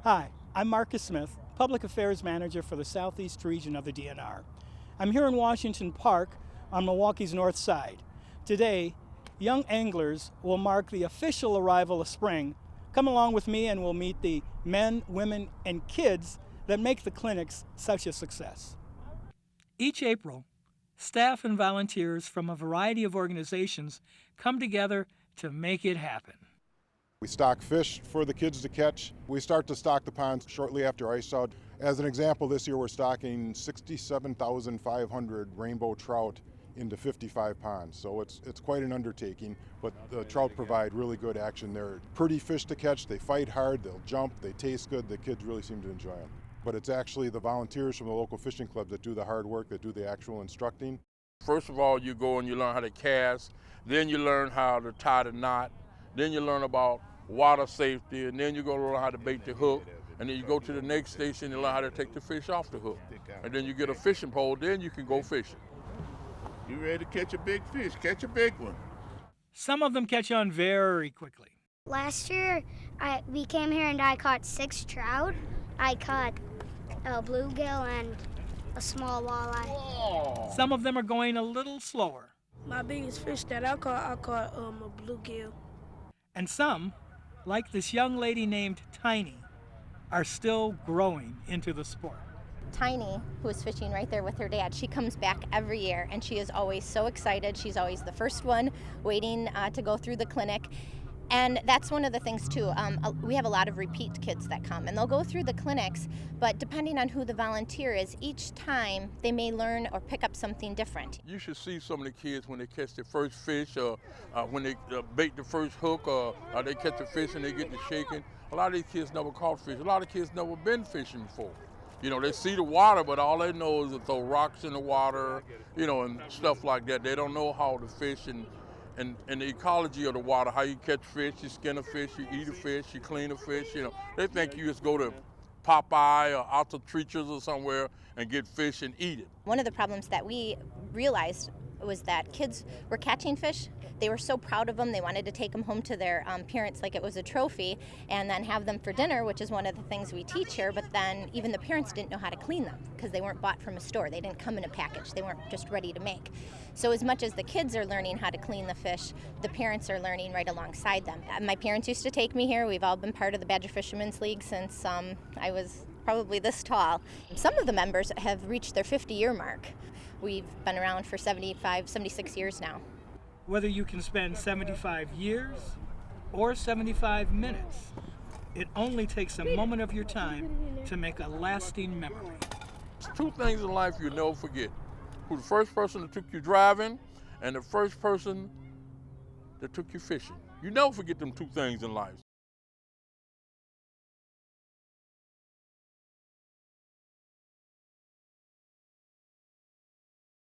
Hi, I'm Marcus Smith, Public Affairs Manager for the Southeast region of the DNR. I'm here in Washington Park on Milwaukee's north side. Today, young anglers will mark the official arrival of spring. Come along with me and we'll meet the men, women, and kids that make the clinics such a success. Each April, staff and volunteers from a variety of organizations come together to make it happen. We stock fish for the kids to catch. We start to stock the ponds shortly after ice out. As an example, this year we're stocking 67,500 rainbow trout into 55 ponds. So it's quite an undertaking, but the trout provide really good action. They're pretty fish to catch. They fight hard, they'll jump, they taste good. The kids really seem to enjoy it. But it's actually the volunteers from the local fishing clubs that do the hard work, that do the actual instructing. First of all, you go and you learn how to cast, then you learn how to tie the knot, then you learn about water safety, and then you go learn how to bait the hook, and then you go to the next station and learn how to take the fish off the hook. And then you get a fishing pole, then you can go fishing. You ready to catch a big fish? Catch a big one. Some of them catch on very quickly. Last year, we came here and I caught 6 trout. I caught a bluegill and a small walleye. Whoa. Some of them are going a little slower. My biggest fish that I caught a bluegill. And some, like this young lady named Tiny, are still growing into the sport. Tiny, who is fishing right there with her dad, she comes back every year and she is always so excited. She's always the first one waiting to go through the clinic. And that's one of the things too. We have a lot of repeat kids that come and they'll go through the clinics, but depending on who the volunteer is, each time they may learn or pick up something different. You should see some of the kids when they catch their first fish, or when they bait the first hook, or they catch the fish and they get to shaking. A lot of these kids never caught fish. A lot of kids never been fishing before. You know, they see the water, but all they know is to throw rocks in the water, you know, and stuff like that. They don't know how to fish and the ecology of the water, how you catch fish, you skin a fish, you eat a fish, you clean a fish, you know. They think you just go to Popeye or out to Treacher's or somewhere and get fish and eat it. One of the problems that we realized was that kids were catching fish. They were so proud of them. They wanted to take them home to their parents like it was a trophy and then have them for dinner, which is one of the things we teach here. But then even the parents didn't know how to clean them because they weren't bought from a store. They didn't come in a package. They weren't just ready to make. So as much as the kids are learning how to clean the fish, the parents are learning right alongside them. My parents used to take me here. We've all been part of the Badger Fishermen's League since I was probably this tall. Some of the members have reached their 50-year mark. We've been around for 75, 76 years now. Whether you can spend 75 years or 75 minutes, it only takes a moment of your time to make a lasting memory. There's 2 things in life you'll never forget. Who the first person that took you driving and the first person that took you fishing. You never forget them 2 things in life.